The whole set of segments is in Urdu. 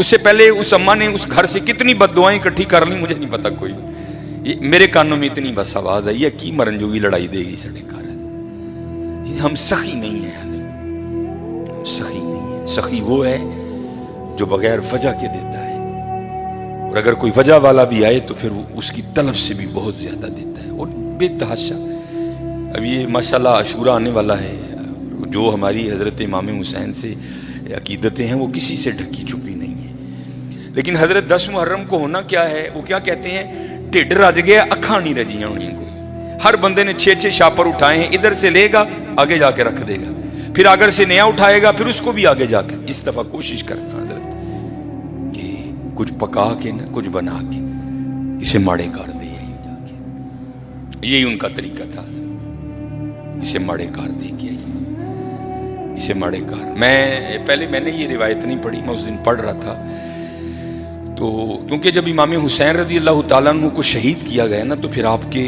اس سے پہلے اس اماں نے اس گھر سے کتنی بد دعائیں اکٹھی کر لی مجھے نہیں پتا کوئی. میرے کانوں میں اتنی بس آواز آئی ہے کی مرن جو بھی لڑائی دے گی سڑے کار. ہم سخی نہیں ہیں حضرت, ہم سخی نہیں ہیں. سخی وہ ہے جو بغیر وجہ کے دیتا ہے, اور اگر کوئی وجہ والا بھی آئے تو پھر وہ اس کی طلب سے بھی بہت زیادہ دیتا ہے. اور بے تحاشا اب یہ ماشاءاللہ عاشورہ آنے والا ہے, جو ہماری حضرت امام حسین سے عقیدتیں ہیں وہ کسی سے ڈھکی چھپی نہیں ہیں. لیکن حضرت 10 محرم کو ہونا کیا ہے, وہ کیا کہتے ہیں, ٹھڈ رج گیا اکھاں نہیں رجیاں ہونی کو. ہر بندے نے 6 شاپر اٹھائے ہیں, ادھر سے لے گا آگے جا کے رکھ دے گا, پھر اگر سے نیا اٹھائے گا پھر اس کو بھی آگے جا کے. اس دفعہ کوشش کرنا حضرت کہ کچھ پکا کے نہ کچھ بنا کے اسے ماڑے کر دے. یہی ان کا طریقہ تھا, اسے ماڑے کار دے کے اسے ماڑے کار. میں نے یہ روایت نہیں پڑھی, میں اس دن پڑھ رہا تھا تو کیونکہ جب امام حسین رضی اللہ تعالیٰ عنہ کو شہید کیا گیا نا تو پھر آپ کے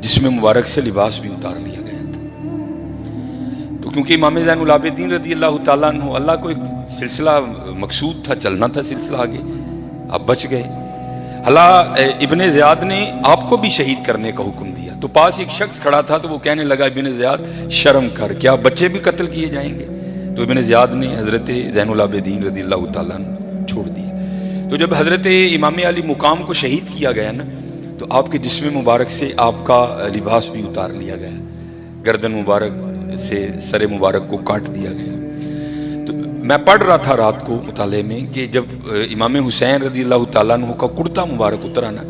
جسم مبارک سے لباس بھی اتار لیا گیا تھا. تو کیونکہ امام زین العابدین رضی اللہ تعالیٰ عنہ, اللہ کو ایک سلسلہ مقصود تھا, چلنا تھا سلسلہ آگے, آپ بچ گئے. اللہ ابن زیاد نے آپ کو بھی شہید کرنے کا حکم دیا. تو پاس ایک شخص کھڑا تھا تو وہ کہنے لگا ابن زیاد شرم کر, کیا بچے بھی قتل کیے جائیں گے؟ تو ابن زیاد نے حضرت زین العابدین رضی اللہ تعالیٰ عنہ چھوڑ دیا. تو جب حضرت امام علی مقام کو شہید کیا گیا نا تو آپ کے جسم مبارک سے آپ کا لباس بھی اتار لیا گیا, گردن مبارک سے سر مبارک کو کاٹ دیا گیا. تو میں پڑھ رہا تھا رات کو مطالعے میں کہ جب امام حسین رضی اللہ تعالیٰ عنہ کا کرتا مبارک اترا نا,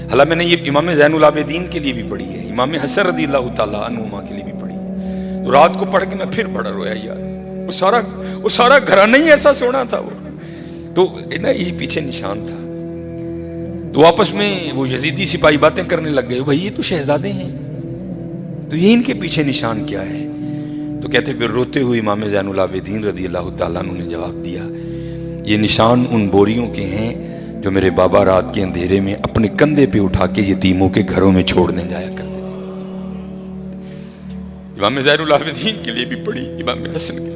حالانکہ میں نے یہ امام زین العابدین کے لیے بھی پڑھی ہے, امام حسن رضی اللہ تعالیٰ عنہما کے لیے بھی پڑھی ہے. تو رات کو پڑھ کے میں پھر بڑا رویا یار, وہ سارا گھرانہ ہی ایسا سونا تھا. وہ تو نا یہ پیچھے نشان تھا. تو آپس میں وہ یزیدی سپاہی باتیں کرنے لگ گئے, بھائی یہ تو شہزادے ہیں, تو یہ ان کے پیچھے نشان کیا ہے؟ تو کہتے پھر روتے ہوئے امام زین العابدین رضی اللہ تعالیٰ عنہ نے جواب دیا, یہ نشان ان بوریوں کے ہیں جو میرے بابا رات کے اندھیرے میں اپنے کندھے پہ اٹھا کے یتیموں کے گھروں میں چھوڑنے جایا کرتے تھے. امام زین العابدین کے لیے بھی پڑھی, امام حسن کے لیے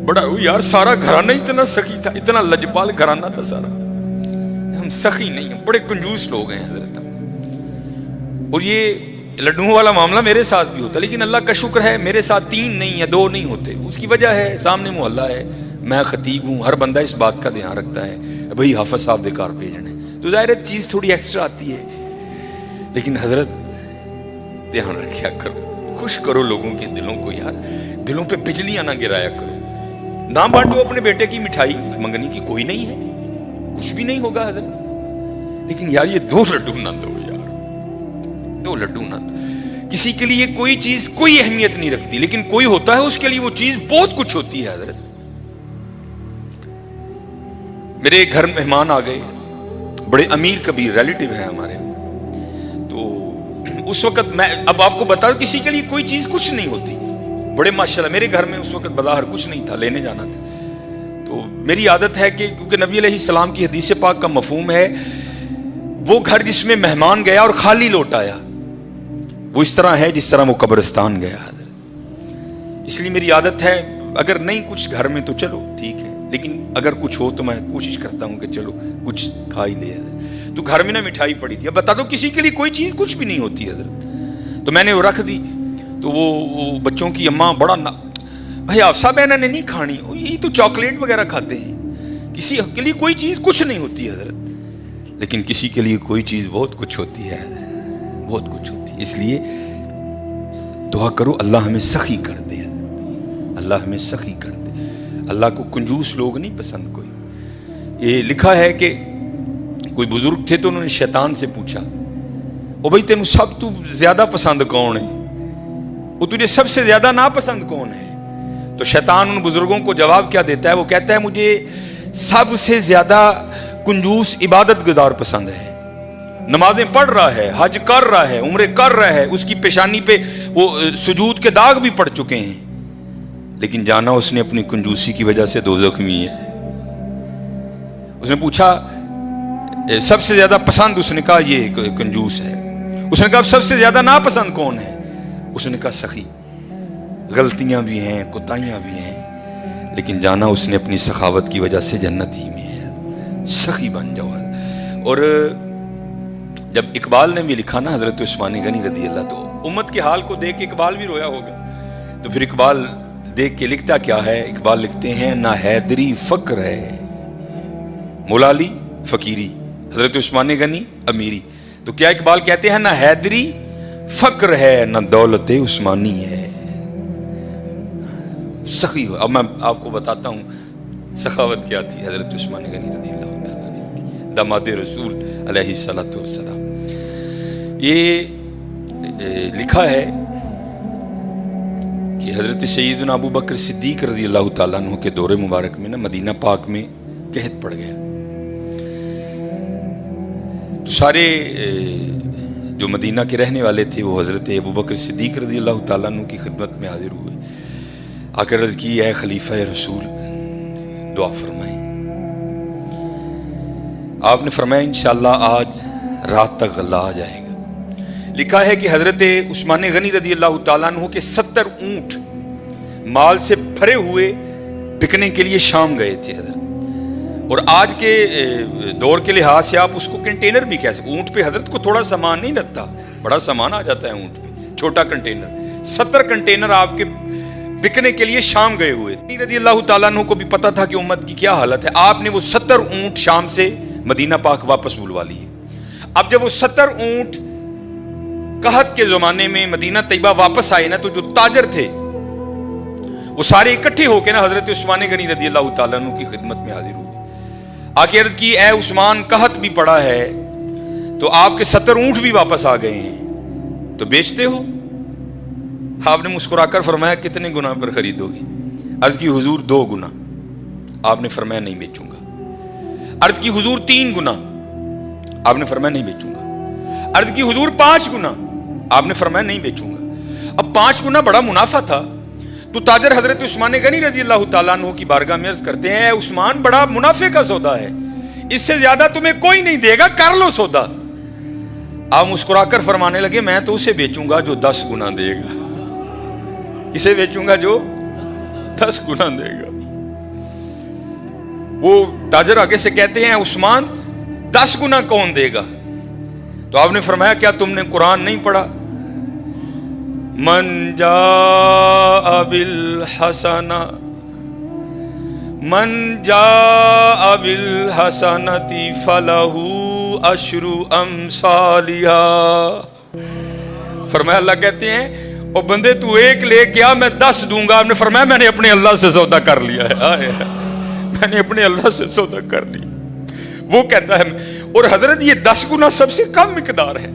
بڑا یار سارا گھرانہ اتنا سخی تھا, اتنا لجپال گھرانہ تھا سارا. ہم سخی نہیں ہیں, بڑے کنجوس لوگ ہیں حضرت. اور یہ لڈوؤں والا معاملہ میرے ساتھ بھی ہوتا, لیکن اللہ کا شکر ہے میرے ساتھ 3 نہیں یا 2 نہیں ہوتے. اس کی وجہ ہے سامنے محلہ ہے, میں خطیب ہوں, ہر بندہ اس بات کا دھیان رکھتا ہے بھئی حافظ صاحب دے کار بھیجنے, تو ظاہر چیز تھوڑی ایکسٹرا آتی ہے. لیکن حضرت دھیان رکھیا کرو, خوش کرو لوگوں کے دلوں کو یار, دلوں پہ بجلیاں نہ گرایا کرو. نہ بانٹو اپنے بیٹے کی مٹھائی, منگنی کی کوئی نہیں ہے, کچھ بھی نہیں ہوگا حضرت, لیکن یار یہ 2 لڈو نہ دو یار, 2 لڈو نہ دو. کسی کے لیے کوئی چیز کوئی اہمیت نہیں رکھتی, لیکن کوئی ہوتا ہے اس کے لیے وہ چیز بہت کچھ ہوتی ہے حضرت. میرے گھر مہمان آ گئے, بڑے امیر کبیر ریلیٹیو ہیں ہمارے. تو اس وقت میں اب آپ کو بتا دوں کسی کے لیے کوئی چیز کچھ نہیں ہوتی, بڑے ماشاءاللہ میرے گھر میں اس وقت بظاہر کچھ نہیں تھا, لینے جانا تھا. تو میری عادت ہے کہ کیونکہ نبی علیہ السلام کی حدیث پاک کا مفہوم ہے وہ گھر جس میں مہمان گیا اور خالی لوٹ آیا وہ اس طرح ہے جس طرح وہ قبرستان گیا. اس لیے میری عادت ہے اگر نہیں کچھ گھر میں تو چلو ٹھیک ہے, لیکن اگر کچھ ہو تو میں کوشش کرتا ہوں کہ چلو کچھ کھا ہی لے. تو گھر میں نا مٹھائی پڑی تھی, اب بتا دو کسی کے لیے کوئی چیز کچھ بھی نہیں ہوتی حضرت. تو میں نے وہ رکھ دی, تو وہ بچوں کی اماں بڑا بھائی حفصہ بہن نے نہیں کھانی, یہ تو چاکلیٹ وغیرہ کھاتے ہیں, کسی کے لیے کوئی چیز کچھ نہیں ہوتی حضرت, لیکن کسی کے لیے کوئی چیز بہت کچھ ہوتی ہے, بہت کچھ ہوتی ہے. اس لیے دعا کرو اللہ ہمیں سخی کر دے, اللہ ہمیں سخی کر دے. اللہ کو کنجوس لوگ نہیں پسند کوئی. یہ لکھا ہے کہ کوئی بزرگ تھے تو انہوں نے شیطان سے پوچھا, او بھائی تینوں سب تو زیادہ پسند کون ہے, وہ تجھے سب سے زیادہ ناپسند کون ہے؟ تو شیطان ان بزرگوں کو جواب کیا دیتا ہے, وہ کہتا ہے مجھے سب سے زیادہ کنجوس عبادت گزار پسند ہے, نمازیں پڑھ رہا ہے, حج کر رہا ہے, عمرے کر رہا ہے, اس کی پیشانی پہ وہ سجود کے داغ بھی پڑ چکے ہیں, لیکن جانا اس نے اپنی کنجوسی کی وجہ سے دوزخ میں ہے. اس نے پوچھا سب سے زیادہ پسند, اس نے کہا یہ کنجوس ہے. اس نے کہا سب سے زیادہ ناپسند کون ہے؟ اس نے کہا سخی. غلطیاں بھی ہیں, کوتاہیاں بھی ہیں, لیکن جانا اس نے اپنی سخاوت کی وجہ سے جنت ہی میں ہے. سخی بن جاؤ. اور جب اقبال نے بھی لکھا نا حضرت عثمان غنی رضی اللہ، تو امت کے حال کو دیکھ کے اقبال بھی رویا ہوگا. تو پھر اقبال دیکھ کے لکھتا کیا ہے؟ اقبال لکھتے ہیں نہ حیدری فقر ہے مولا علی فقیری، حضرت عثمان غنی امیری. تو کیا اقبال کہتے ہیں نہ حیدری فقر ہے نہ دولت عثمانی ہے. سخی ہو. اب میں آپ کو بتاتا ہوں سخاوت کیا تھی حضرت عثمان غنی رضی اللہ تعالیٰ نے، داماد رسول علیہ الصلوۃ والسلام. یہ لکھا ہے کہ حضرت سیدنا ابو بکر صدیق رضی اللہ تعالیٰ عنہ کے دور مبارک میں نا مدینہ پاک میں قحط پڑ گیا. تو سارے جو مدینہ کے رہنے والے تھے وہ حضرت ابو بکر صدیق رضی اللہ تعالیٰ عنہ کی خدمت میں حاضر ہوئے. آ کر عرض کی اے خلیفہ رسول دعا فرمائیں. آپ نے فرمایا انشاءاللہ آج رات تک غلہ آ جائے گا. لکھا ہے کہ حضرت عثمان غنی رضی اللہ تعالیٰ عنہ کے 70 اونٹ مال سے بھرے ہوئے بکنے کے لیے شام گئے تھے حضرت. اور آج کے دور کے لحاظ سے آپ اس کو کنٹینر بھی کہہ سکتے. اونٹ پہ حضرت کو تھوڑا سامان نہیں لگتا، بڑا سامان آ جاتا ہے اونٹ پہ، چھوٹا کنٹینر. 70 کنٹینر آپ کے بکنے کے لیے شام گئے ہوئے. رضی اللہ تعالیٰ عنہ کو بھی پتا تھا کہ امت کی کیا حالت ہے. آپ نے وہ 70 اونٹ شام سے مدینہ پاک واپس بلوا لیے. اب جب وہ 70 اونٹ قحط کے زمانے میں مدینہ طیبہ واپس آئے نا، تو جو تاجر تھے وہ سارے اکٹھے ہو کے نا حضرت عثمان غنی رضی اللہ تعالیٰ عنہ کی خدمت میں حاضر ہوئے. آکے عرض کی اے عثمان قحط بھی پڑا ہے تو آپ کے 70 اونٹ بھی واپس آ گئے ہیں، تو بیچتے ہو؟ آپ نے مسکرا کر فرمایا کتنے گنا پر خریدو گی؟ عرض کی حضور 2 گنا. آپ نے فرمایا نہیں بیچوں گا. عرض کی حضور 3 گنا. آپ نے فرمایا نہیں بیچوں گا. عرض کی حضور 5 گنا. آپ نے فرمایا نہیں بیچوں گا. اب 5 گنا بڑا منافع تھا. تو تاجر حضرت عثمان غنی رضی اللہ تعالیٰ عنہ کی بارگاہ میں عرض کرتے ہیں اے عثمان بڑا منافع کا سودا ہے، اس سے زیادہ تمہیں کوئی نہیں دے گا، کر لو سودا. آپ مسکرا کر فرمانے لگے میں تو اسے بیچوں گا جو 10 گنا دے گا. اسے بیچوں گا جو 10 گنا دے گا. وہ تاجر آگے سے کہتے ہیں عثمان 10 گنا کون دے گا؟ تو آپ نے فرمایا کیا تم نے قرآن نہیں پڑھا؟ من جاء بالحسنہ فلہ عشر امثالہا. فرمایا اللہ کہتے ہیں او بندے تو 1 لے کیا میں 10 دوں گا. آپ نے فرمایا میں نے اپنے اللہ سے سودا کر لیا ہے. میں نے اپنے اللہ سے سودا کر لیا. وہ کہتا ہے اور حضرت یہ 10 گنا سب سے کم مقدار ہے.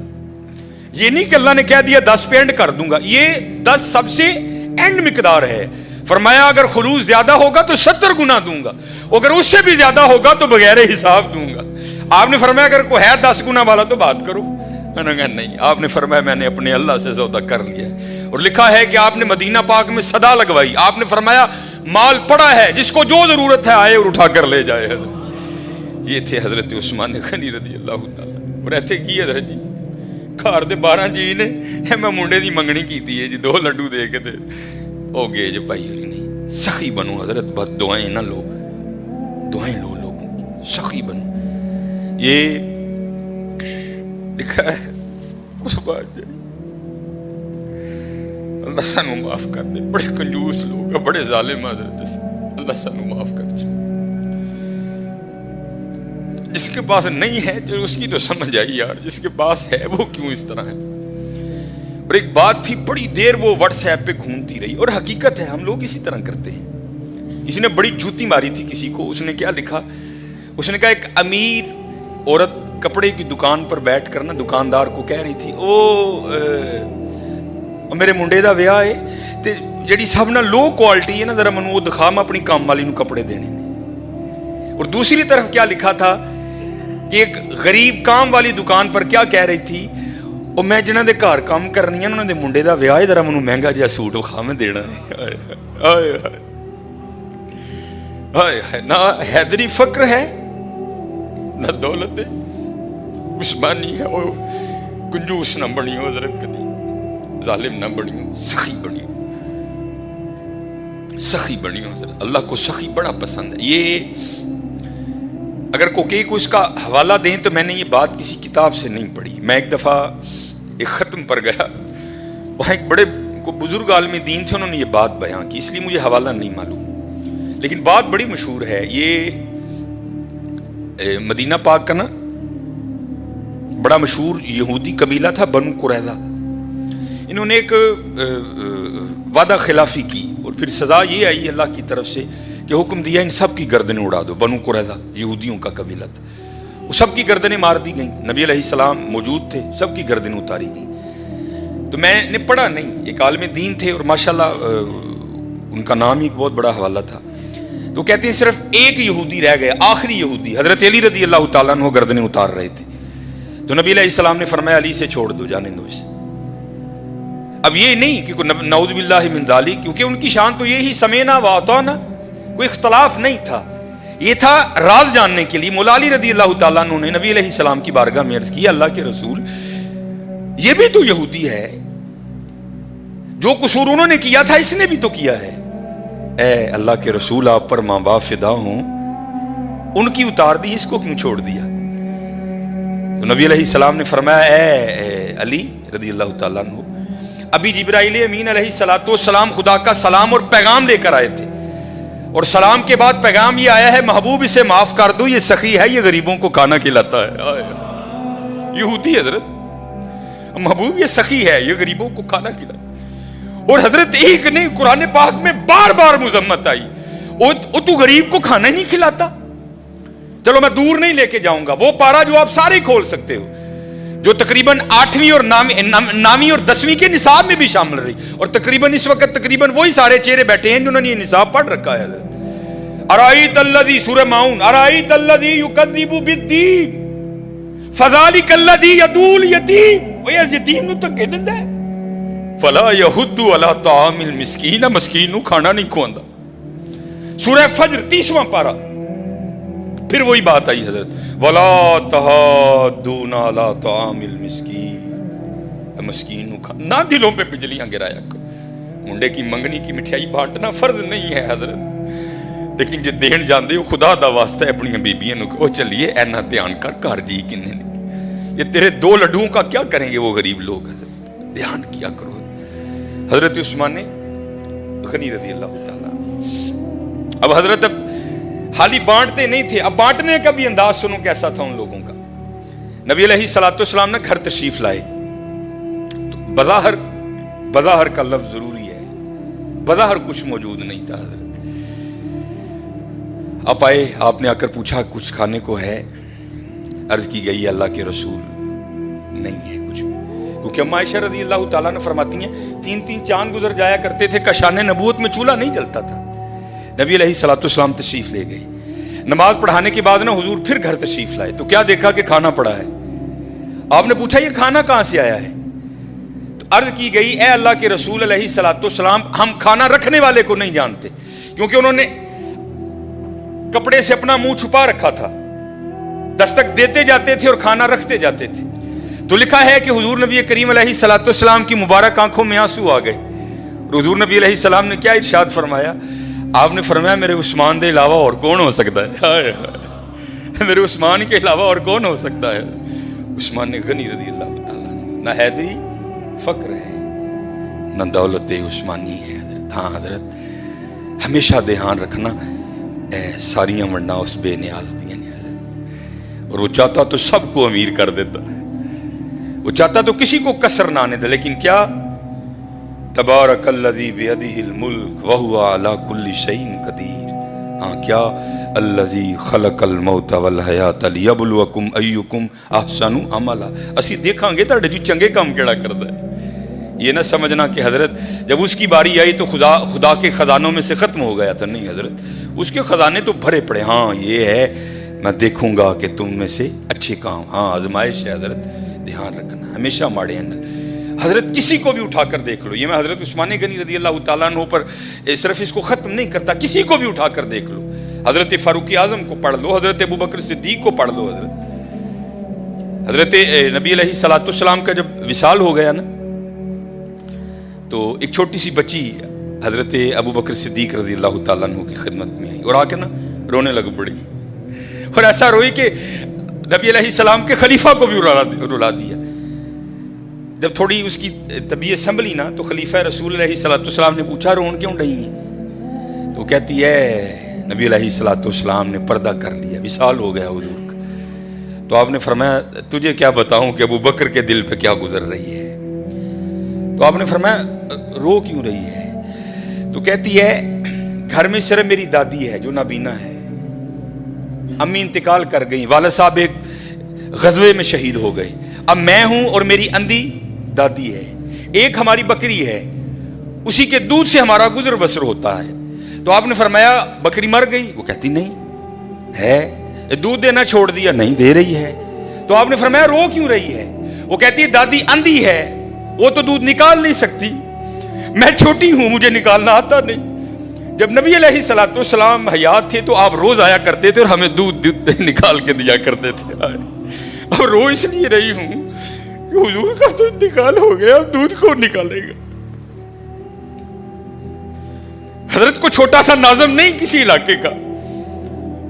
یہ نہیں کہ اللہ نے کہہ دیا 10 پہ اینڈ کر دوں گا، یہ 10 سب سے اینڈ مقدار ہے. فرمایا اگر خلوص زیادہ ہوگا تو 70 گنا دوں گا، اگر اس سے بھی زیادہ ہوگا تو بغیر حساب دوں گا. آپ نے فرمایا اگر کوئی ہے 10 گنا والا تو بات کرو. میں نے کہا نہیں. آپ نے فرمایا میں نے اپنے اللہ سے سودا کر لیا ہے. اور لکھا ہے کہ آپ نے مدینہ پاک میں صدا لگوائی. آپ نے فرمایا مال پڑا ہے، جس کو جو ضرورت ہے آئے اور اٹھا کر لے جائے. یہ تھے حضرت عثمان غنی رضی اللہ تعالیٰ. اور ایتھے کی حضرت جی گھر دے 12 جی نے میں منڈے دی منگنی کیتی ہے جی 2 لڈو دے کے دے او گے جی پائی ہوئی نہیں. سخی بنو حضرت، بد دعائیں نہ لو، دعائیں لو لوگوں کی. سخی بنو. یہ لکھا ہے اس بات جائے اللہ سانو معاف کر دے. بڑے کنجوس لوگ ہیں، بڑے ظالم حضرت سے. اللہ سانو معاف کر دے. جس کے پاس نہیں ہے تو اس کی تو سمجھ آئی یار، جس کے پاس ہے وہ کیوں اس طرح ہے. اور ایک بات تھی بڑی دیر وہ واٹس ایپ پہ گھومتی رہی، اور حقیقت ہے ہم لوگ اسی طرح کرتے ہیں. کسی نے بڑی جوتی ماری تھی کسی کو. اس نے کیا لکھا؟ اس نے کہا ایک امیر عورت کپڑے کی دکان پر بیٹھ کر نا دکاندار کو کہہ رہی تھی میرے منڈے دا ویاہ ہے تے جڑی سب نہ لو کوالٹی ہے نا ذرا منو وہ دکھا، میں اپنی کام والی نو کپڑے دینے نے. اور دوسری طرف کیا لکھا تھا کہ ایک غریب کام والی دکان پر کیا کہہ رہی تھی اور میں جنہاں دے گھر کام کرنی ہے انہاں دے منڈے دا ویاہ ہے ذرا منو مہنگا جہا سوٹ وکھا میں دینا ہے. ہائے ہائے ہائے ہائے. نہ حیدری فقر ہے نہ دولت ہے، عثمانی ہے. اور کنجوس نہ بنی ہو حضرت، کدی ظالم نہ بنی ہو، سخی بنی ہو. سخی بنی ہو حضرت. اللہ کو سخی بڑا پسند ہے. یہ اگر کوئی کو اس کا حوالہ دیں تو میں نے یہ بات کسی کتاب سے نہیں پڑھی. میں ایک دفعہ ایک ختم پر گیا, وہاں ایک بڑے کو بزرگ عالم دین تھے, انہوں نے یہ بات بیان کی, اس لیے مجھے حوالہ نہیں معلوم, لیکن بات بڑی مشہور ہے. یہ مدینہ پاک کا نا بڑا مشہور یہودی قبیلہ تھا بنو قریظہ. انہوں نے ایک وعدہ خلافی کی اور پھر سزا یہ آئی اللہ کی طرف سے کہ حکم دیا ان سب کی گردنیں اڑا دو. بنو قریظہ یہودیوں کا قبیلہ تھا, وہ سب کی گردنیں مار دی گئیں. نبی علیہ السلام موجود تھے, سب کی گردنیں اتاری گئیں. تو میں نے پڑھا نہیں, ایک عالم دین تھے اور ماشاءاللہ ان کا نام ہی ایک بہت بڑا حوالہ تھا. تو کہتے ہیں صرف ایک یہودی رہ گئے, آخری یہودی, حضرت علی رضی اللہ تعالیٰ عنہ گردنیں اتار رہے تھے. تو نبی علیہ السلام نے فرمایا علی سے چھوڑ دو, جانے دو اسے. اب یہ نہیں کہ نعوذ باللہ من ذالک, کیونکہ ان کی شان تو یہی سمینا و اطعنا, کوئی اختلاف نہیں تھا. یہ تھا راز جاننے کے لیے. مولا علی رضی اللہ تعالیٰ عنہ نے نبی علیہ السلام کی بارگاہ میں عرض کی, اللہ کے رسول یہ بھی تو یہودی ہے, جو قصور انہوں نے کیا تھا اس نے بھی تو کیا ہے. اے اللہ کے رسول آپ پر ماں باپ فدا ہوں, ان کی اتار دی, اس کو کیوں چھوڑ دیا؟ تو نبی علیہ السلام نے فرمایا اے علی رضی اللہ تعالیٰ عنہ, ابھی جبرائیل امین علیہ السلام خدا کا سلام اور پیغام لے کر آئے تھے, اور سلام کے بعد پیغام یہ آیا ہے محبوب اسے معاف کر دو, یہ سخی ہے, یہ غریبوں کو کھانا کھلاتا ہے. یہودی حضرت, محبوب یہ سخی ہے, یہ غریبوں کو کھانا کھلاتا. اور حضرت ایک نہیں, قرآن پاک میں بار بار مذمت آئی, تو غریب کو کھانا ہی نہیں کھلاتا. چلو میں دور نہیں لے کے جاؤں گا, وہ پارا جو آپ سارے کھول سکتے ہو, جو تقریباً 8ویں اور 9ویں اور 10ویں کے نصاب میں بھی شامل رہی, اور تقریباً اس وقت تقریباً وہی سارے چہرے بیٹھے ہیں جنہوں نے یہ نصاب پڑھ رکھا ہے. حضرت ارائیت الذی, سورہ ماؤن, ارائیت الذی یکذب بالدین فذلک الذی یدعو الیتیم, وہ یتیم نو تکے دیندا ہے, فلا یحض علی طعام المسکین, مسکین نو کھانا نہیں کھواندا. سورہ فجر 30واں پارہ, پھر وہی بات آئی حضرت, ولا تحاضون علی طعام المسکین, مسکین نو کھانا نہ. دلوں پہ بجلیاں گرایا کرو. منڈے کی منگنی کی مٹھائی بانٹنا فرض نہیں ہے حضرت, لیکن جے دین جاندے ہو خدا دا واسطہ اپنی بیبیاں نو کہو چلیے اینا دھیان کر گھر جی کنے نے, یہ تیرے 2 لڈوؤں کا کیا کریں گے وہ غریب لوگ. حضرت دھیان کیا کرو. حضرت عثمان غنی رضی اللہ تعالیٰ, اب حضرت اب حالی بانٹتے نہیں تھے, اب بانٹنے کا بھی انداز سنو کیسا تھا ان لوگوں کا. نبی علیہ السلام نے گھر تشریف لائے, تو بظاہر کا لفظ ضروری ہے, بظاہر کچھ موجود نہیں تھا. حضرت آپ آئے, آپ نے آ کر پوچھا کچھ کھانے کو ہے؟ عرض کی گئی اللہ کے رسول نہیں ہے کچھ, کیونکہ اما عائشہ رضی اللہ تعالیٰ نے فرماتی ہیں 3 چاند گزر جایا کرتے تھے, کشان نبوت میں چولہا نہیں جلتا تھا. نبی علیہ السلام تشریف لے گئے, نماز پڑھانے کے بعد نا حضور پھر گھر تشریف لائے, تو کیا دیکھا کہ کھانا پڑا ہے. آپ نے پوچھا یہ کھانا کہاں سے آیا ہے؟ تو عرض کی گئی اے اللہ کے رسول علیہ السلام, ہم کھانا رکھنے والے کو نہیں جانتے, کیونکہ انہوں نے کپڑے سے اپنا منہ چھپا رکھا تھا, دستک دیتے جاتے تھے اور کھانا رکھتے جاتے تھے. تو لکھا ہے کہ حضور نبی کریم علیہ السلام کی مبارک آنکھوں میں آنسو آ گئے. حضور نبی علیہ السلام نے کیا ارشاد فرمایا؟ آپ نے فرمایا میرے عثمان کے علاوہ اور کون ہو سکتا ہے, میرے عثمان کے علاوہ اور کون ہو سکتا ہے. عثمان نے غنی رضی اللہ تعالیٰ نہ حیدری فقر ہے نہ دولت عثمانی ہے. حضرت ہاں حضرت ہمیشہ دھیان رکھنا, ساریاں ونڈا اس بے نیاز دیا نے حضرت, اور وہ چاہتا تو سب کو امیر کر دیتا, وہ چاہتا تو کسی کو کسر نہ آنے دے, لیکن کیا تبارک الذی بیدہ الملک وہو علی کل شیء قدیر. ہاں کیا الذی خلق الموت والحیات لیبلوکم ایکم احسن عملا, اسی دیکھاں گے تہاڈے جو چنگے کام کیڑا کردا ہے. یہ نہ سمجھنا کہ حضرت جب اس کی باری آئی تو خدا کے خزانوں میں سے ختم ہو گیا تھا, نہیں حضرت, اس کے خزانے تو بھرے پڑے. ہاں یہ ہے میں دیکھوں گا کہ تم میں سے اچھے کام, ہاں آزمائش ہے حضرت, دھیان رکھنا ہمیشہ ماڑے ہیں. حضرت کسی کو بھی اٹھا کر دیکھ لو, یہ میں حضرت عثمان غنی رضی اللہ تعالیٰ عنہ پر صرف اس کو ختم نہیں کرتا, کسی کو بھی اٹھا کر دیکھ لو. حضرت فاروق اعظم کو پڑھ لو, حضرت ابوبکر صدیق کو پڑھ لو. حضرت نبی علیہ السلام کا جب وصال ہو گیا نا, تو ایک چھوٹی سی بچی حضرت ابو بکر صدیق رضی اللہ تعالیٰ عنہ کی خدمت میں آئی اور آ کے نا رونے لگ پڑی، اور ایسا روئی کہ نبی علیہ السلام کے خلیفہ کو بھی رلا دیا۔ جب تھوڑی اس کی طبیعت سنبھلی نا تو خلیفہ رسول علیہ السلام نے پوچھا رون کیوں رہی ہیں؟ تو کہتی ہے نبی علیہ السلام نے پردہ کر لیا، وصال ہو گیا حضور کا۔ تو آپ نے فرمایا تجھے کیا بتاؤں کہ ابو بکر کے دل پہ کیا گزر رہی ہے؟ تو آپ نے فرمایا رو کیوں رہی ہے؟ تو کہتی ہے گھر میں صرف میری دادی ہے جو نابینا ہے، امی انتقال کر گئی، والد صاحب ایک غزوے میں شہید ہو گئے، اب میں ہوں اور میری اندھی دادی ہے، ایک ہماری بکری ہے اسی کے دودھ سے ہمارا گزر بسر ہوتا ہے۔ تو آپ نے فرمایا بکری مر گئی؟ وہ کہتی نہیں ہے، دودھ دینا چھوڑ دیا؟ نہیں دے رہی ہے۔ تو آپ نے فرمایا رو کیوں رہی ہے؟ وہ کہتی ہے دادی اندھی ہے، وہ تو دودھ نکال نہیں سکتی، میں چھوٹی ہوں مجھے نکالنا آتا نہیں۔ جب نبی علیہ السلام حیات تھے تو آپ روز آیا کرتے تھے اور ہمیں دودھ نکال کے دیا کرتے تھے، اب رو اس لیے رہی ہوں کہ حضور کا تو انتقال ہو گیا، اب دودھ کون نکالے گا؟ حضرت کو چھوٹا سا ناظم نہیں کسی علاقے کا،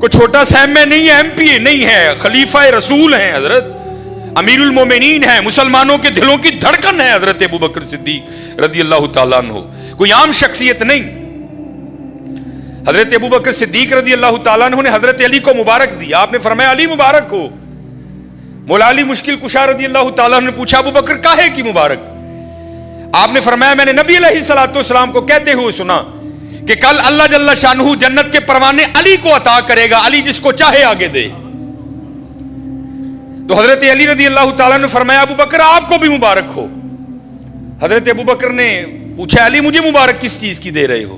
کوئی چھوٹا سا ایم اے نہیں ہے، ایم پی اے نہیں ہے، خلیفہ رسول ہیں حضرت، امیر المومنین ہیں، مسلمانوں کے دلوں کی دھڑکن ہے حضرت ابو بکر صدیق رضی اللہ تعالیٰ عنہ، کوئی عام شخصیت نہیں۔ حضرت ابو بکر صدیق رضی اللہ تعالیٰ عنہ نے حضرت علی کو مبارک دیا، آپ نے فرمایا علی مبارک ہو۔ مولا علی مشکل کشا رضی اللہ تعالیٰ عنہ نے پوچھا ابو بکر کاہے کی مبارک؟ آپ نے فرمایا میں نے نبی علیہ السلام کو کہتے ہوئے سنا کہ کل اللہ جل شانہ جنت کے پروانے علی کو عطا کرے گا، علی جس کو چاہے آگے دے۔ تو حضرت علی رضی اللہ تعالیٰ نے فرمایا ابو بکر آپ کو بھی مبارک ہو۔ حضرت ابو بکر نے پوچھا علی مجھے مبارک کس چیز کی دے رہے ہو؟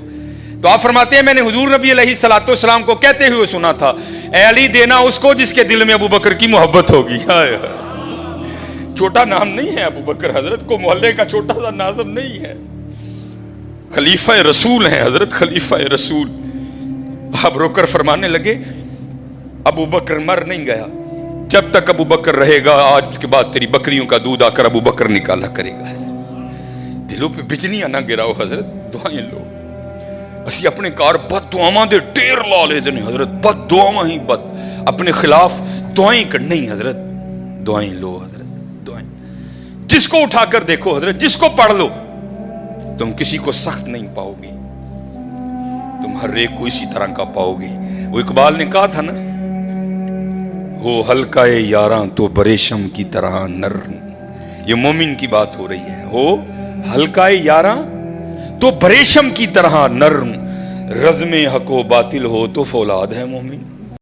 تو آپ فرماتے ہیں میں نے حضور نبی علیہ السلام کو کہتے ہوئے سنا تھا اے علی دینا اس کو جس کے دل میں ابو بکر کی محبت ہوگی۔ چھوٹا نام نہیں ہے ابو بکر، حضرت کو محلے کا چھوٹا سا ناظم نہیں ہے، خلیفہ رسول ہیں حضرت، خلیفہ رسول۔ آپ رو کر فرمانے لگے ابو بکر مر نہیں گیا، جب تک ابو بکر رہے گا آج کے بعد تیری بکریوں کا دودھ آ کر ابو بکر نکالا کرے گا۔ دلوں پہ بجلیاں نہ گراؤ حضرت، دعائیں لو۔ اسی اپنے کار بد دعاواں دے ٹیر لا لیتے نہیں حضرت، بد دعاواں ہی بد، اپنے خلاف دعائیں کر نہیں حضرت، دعائیں لو حضرت، دعائیں۔ جس کو اٹھا کر دیکھو حضرت، جس کو پڑھ لو، تم کسی کو سخت نہیں پاؤ گے، تم ہر ایک کو اسی طرح کا پاؤ گے۔ وہ اقبال نے کہا تھا نا ہو ہلکا یاراں تو بریشم کی طرح نرم، یہ مومن کی بات ہو رہی ہے، ہو ہلکا یاراں تو بریشم کی طرح نرم، رزم حق و باطل ہو تو فولاد ہے مومن۔